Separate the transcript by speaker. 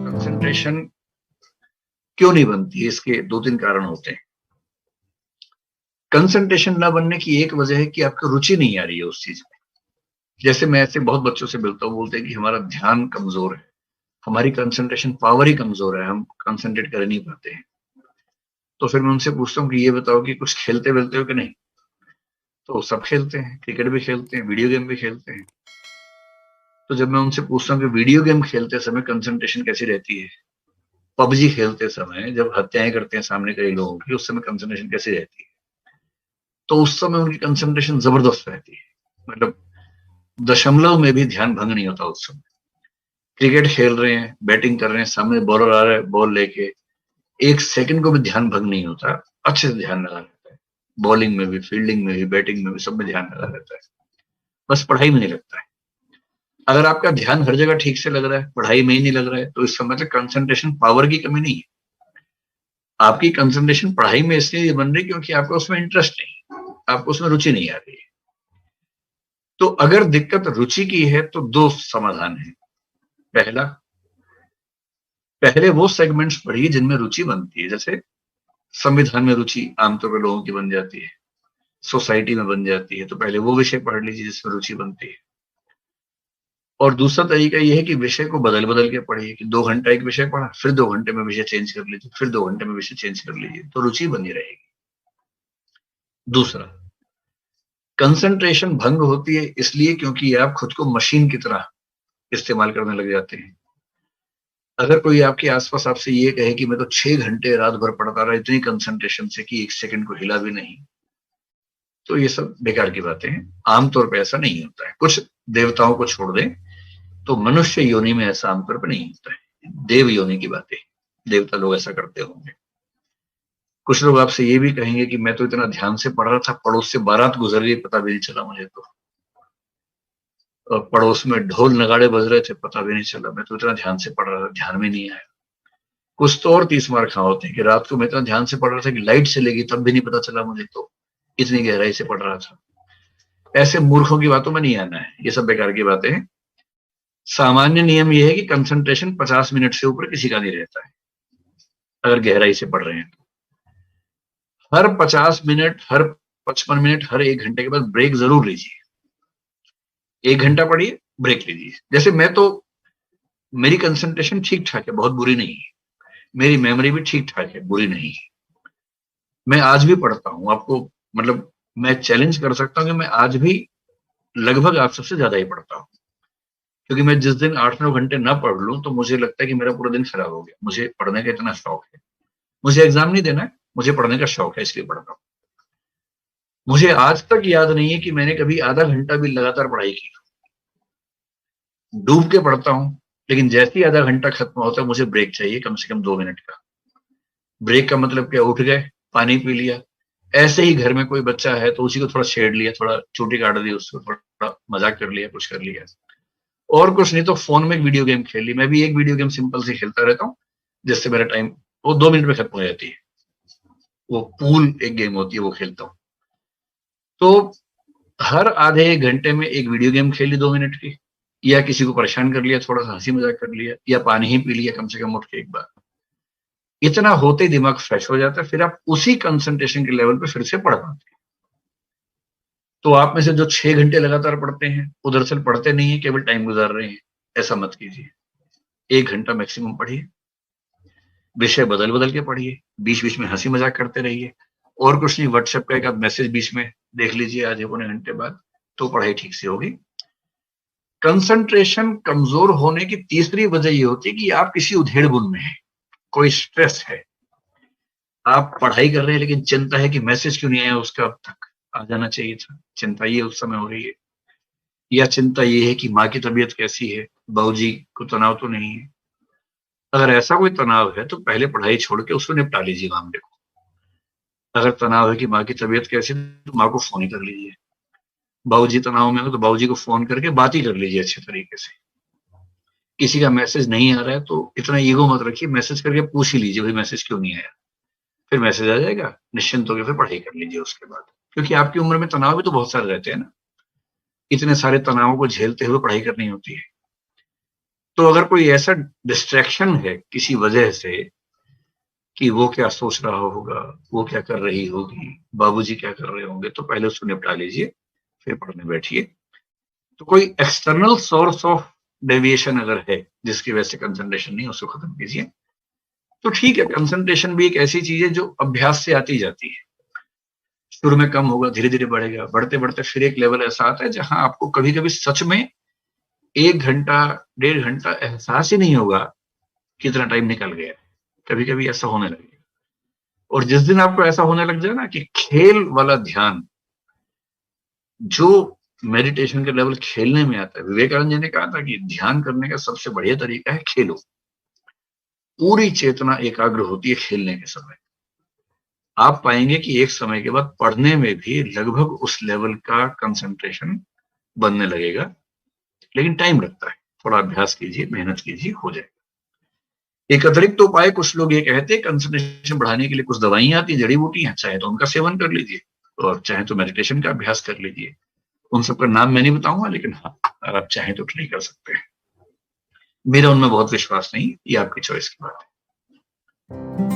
Speaker 1: Concentration क्यों नहीं बनती, इसके दो तीन कारण होते हैं। कंसंट्रेशन ना बनने की एक वजह है कि आपको रुचि नहीं आ रही है उस चीज में। जैसे मैं ऐसे बहुत बच्चों से मिलता हूँ, बोलते हैं कि हमारा ध्यान कमजोर है, हमारी कंसंट्रेशन पावर ही कमजोर है, हम कंसंट्रेट कर नहीं पाते हैं। तो फिर मैं उनसे पूछता हूँ कि ये बताओ कि कुछ खेलते वेलते हो कि नहीं। तो सब खेलते हैं, क्रिकेट भी खेलते हैं, वीडियो गेम भी खेलते हैं। तो जब मैं उनसे पूछता हूँ कि वीडियो गेम खेलते समय कंसंट्रेशन कैसी रहती है, पबजी खेलते समय जब हत्याएं करते हैं सामने कई लोगों की, उस समय कंसंट्रेशन कैसी रहती है, तो उस समय उनकी कंसंट्रेशन जबरदस्त रहती है। मतलब दशमलव में भी ध्यान भंग नहीं होता उस समय। क्रिकेट खेल रहे हैं, बैटिंग कर रहे हैं, सामने बॉलर आ रहा है, बॉल लेके एक सेकंड को भी ध्यान भंग नहीं होता, अच्छे से ध्यान लगा रहता है। बॉलिंग में भी, फील्डिंग में भी, बैटिंग में भी, सब में ध्यान लगा रहता है। बस पढ़ाई में नहीं लगता है। अगर आपका ध्यान हर जगह ठीक से लग रहा है, पढ़ाई में ही नहीं लग रहा है, तो इसका मतलब कंसंट्रेशन पावर की कमी नहीं है। आपकी कंसंट्रेशन पढ़ाई में इसलिए बन रही क्योंकि आपको उसमें इंटरेस्ट नहीं, आपको उसमें रुचि नहीं आ रही है। तो अगर दिक्कत रुचि की है तो दो समाधान है। पहला, पहले वो सेगमेंट्स पढ़िए जिनमें रुचि बनती है। जैसे संविधान में रुचि आमतौर पर लोगों की बन जाती है, सोसाइटी में बन जाती है, तो पहले वो विषय पढ़ लीजिए जिसमें रुचि बनती है। और दूसरा तरीका ये है कि विषय को बदल बदल के पढ़िए, कि 2 घंटा एक विषय पढ़ा, फिर 2 घंटे में विषय चेंज कर लीजिए, फिर 2 घंटे में विषय चेंज कर लीजिए, तो रुचि बनी रहेगी। दूसरा, कंसंट्रेशन भंग होती है इसलिए क्योंकि आप खुद को मशीन की तरह इस्तेमाल करने लग जाते हैं। अगर कोई आपके आसपास आपसे ये कहे कि मैं तो 6 घंटे रात भर पढ़ता रहा इतनी कंसंट्रेशन से कि एक सेकंड को हिला भी नहीं, तो ये सब बेकार की बातें हैं। आमतौर पर ऐसा नहीं होता है। कुछ देवताओं को छोड़ दें तो मनुष्य योनि में ऐसा आमतौर पर नहीं होता है। देव योनि की बातें, देवता लोग ऐसा करते होंगे। कुछ लोग आपसे ये भी कहेंगे कि मैं तो इतना ध्यान से पढ़ रहा था, पड़ोस से बारात गुजर गई, पता भी नहीं चला मुझे तो। और पड़ोस में ढोल नगाड़े बज रहे थे, पता भी नहीं चला, मैं तो इतना ध्यान से पढ़ रहा था, ध्यान में नहीं आया। कुछ तो और 30 मार खा होते हैं कि रात को मैं इतना ध्यान से पढ़ रहा था कि लाइट चलेगी तब भी नहीं पता चला मुझे, तो इतनी गहराई से पढ़ रहा था। ऐसे मूर्खों की बातों में नहीं आना है, ये सब बेकार की बातें हैं। सामान्य नियम यह है कि कंसंट्रेशन 50 मिनट से ऊपर किसी का नहीं रहता है अगर गहराई से पढ़ रहे हैं। हर 50 मिनट, हर 55 मिनट, हर 1 घंटे के बाद ब्रेक जरूर लीजिए। 1 घंटा पढ़िए, ब्रेक लीजिए। जैसे मैं तो, मेरी कंसंट्रेशन ठीक ठाक है, बहुत बुरी नहीं है। मेरी मेमोरी भी ठीक ठाक है, बुरी नहीं है। मैं आज भी पढ़ता हूँ, आपको मतलब मैं चैलेंज कर सकता हूँ कि मैं आज भी लगभग आप सबसे ज्यादा ही पढ़ता हूँ। क्योंकि मैं जिस दिन 8-9 घंटे ना पढ़ लूं तो मुझे लगता है कि मेरा पूरा दिन खराब हो गया। मुझे पढ़ने का इतना शौक है, मुझे एग्जाम नहीं देना है, मुझे पढ़ने का शौक है, इसलिए पढ़ता हूँ। मुझे आज तक याद नहीं है कि मैंने कभी आधा घंटा भी लगातार पढ़ाई की। डूब के पढ़ता हूँ, लेकिन जैसे ही आधा घंटा खत्म होता है मुझे ब्रेक चाहिए, कम से कम 2 मिनट का। ब्रेक का मतलब क्या, उठ गए, पानी पी लिया, ऐसे ही घर में कोई बच्चा है तो उसी को थोड़ा छेड़ लिया, थोड़ा चोटी काट दी, उसको थोड़ा मजाक कर लिया, कुछ कर लिया, और कुछ नहीं तो फोन में एक वीडियो गेम खेल ली। मैं भी एक वीडियो गेम सिंपल से खेलता रहता हूँ, जिससे मेरा टाइम वो 2 मिनट में खत्म हो जाती है। वो पूल एक गेम होती है, वो खेलता हूँ। तो हर आधे 1 घंटे में एक वीडियो गेम खेली 2 मिनट की, या किसी को परेशान कर लिया, थोड़ा सा हंसी मजाक कर लिया, या पानी ही पी लिया कम से कम उठ के एक बार। इतना होते ही दिमाग फ्रेश हो जाता है, फिर आप उसी कंसंट्रेशन के लेवल पे फिर से पढ़ पाते हैं। तो आप में से जो 6 घंटे लगातार पढ़ते हैं, वो दरअसल पढ़ते नहीं है, केवल टाइम गुजार रहे हैं। ऐसा मत कीजिए। 1 घंटा मैक्सिमम पढ़िए, विषय बदल बदल के पढ़िए, बीच बीच में हंसी मजाक करते रहिए, और कुछ नहीं, व्हाट्सएप का एक आध मैसेज बीच में देख लीजिए आधे पौने घंटे बाद, तो पढ़ाई ठीक से होगी। कंसंट्रेशन कमजोर होने की तीसरी वजह ये होती है कि आप किसी उधेड़ बुन में हैं, कोई स्ट्रेस है। आप पढ़ाई कर रहे हैं लेकिन चिंता है कि मैसेज क्यों नहीं आया उसका, अब तक आ जाना चाहिए था, चिंता ये उस समय हो रही है। या चिंता ये है कि माँ की तबीयत कैसी है, बाबूजी को तनाव तो नहीं है। अगर ऐसा कोई तनाव है तो पहले पढ़ाई छोड़ के उसको निपटा लीजिए मामले को। अगर तनाव है कि माँ की तबीयत कैसी है तो माँ को फोन ही कर लीजिए। बाबूजी तनाव में हो तो बाबूजी को फोन करके बात ही कर लीजिए अच्छे तरीके से। किसी का मैसेज नहीं आ रहा है तो इतना ईगो मत रखिए, मैसेज करके पूछ ही लीजिए भाई मैसेज क्यों नहीं आया। फिर मैसेज आ जाएगा, निश्चिंत होकर फिर पढ़ाई कर लीजिए उसके बाद। क्योंकि आपकी उम्र में तनाव भी तो बहुत सारे रहते हैं ना। इतने सारे तनावों को झेलते हुए पढ़ाई करनी होती है। तो अगर कोई ऐसा डिस्ट्रैक्शन है किसी वजह से कि वो क्या सोच रहा होगा, वो क्या कर रही होगी, बाबूजी क्या कर रहे होंगे, तो पहले उसको निपटा लीजिए, फिर पढ़ने बैठिए। तो कोई एक्सटर्नल सोर्स ऑफ डेविएशन अगर है जिसकी वजह से कंसंट्रेशन नहीं, उसको खत्म कीजिए। तो ठीक है, कंसंट्रेशन भी एक ऐसी चीज है जो अभ्यास से आती जाती है। शुरू में कम होगा, धीरे धीरे बढ़ेगा, बढ़ते बढ़ते फिर एक लेवल ऐसा आता है जहां आपको कभी कभी सच में 1 घंटा 1.5 घंटा एहसास ही नहीं होगा कितना टाइम निकल गया। कभी कभी ऐसा होने लगेगा। और जिस दिन आपको ऐसा होने लग जाए ना कि खेल वाला ध्यान, जो मेडिटेशन के लेवल खेलने में आता है, विवेकानंद जी ने कहा था कि ध्यान करने का सबसे बढ़िया तरीका है खेलो। पूरी चेतना एकाग्र होती है खेलने के समय। आप पाएंगे कि एक समय के बाद पढ़ने में भी लगभग उस लेवल का कंसंट्रेशन बनने लगेगा, लेकिन टाइम लगता है। थोड़ा अभ्यास कीजिए, मेहनत कीजिए, हो जाएगा। एक अतिरिक्त उपाय कुछ लोग ये कहते हैं, कंसंट्रेशन बढ़ाने के लिए कुछ दवाइयां आती हैं, जड़ी बूटियां, चाहे तो उनका सेवन कर लीजिए और चाहे तो मेडिटेशन का अभ्यास कर लीजिए। उन सबका नाम मैं नहीं बताऊंगा, लेकिन हाँ, अगर आप चाहें तो ट्राई कर सकते हैं। मेरा उनमें बहुत विश्वास नहीं, ये आपकी चॉइस की बात है।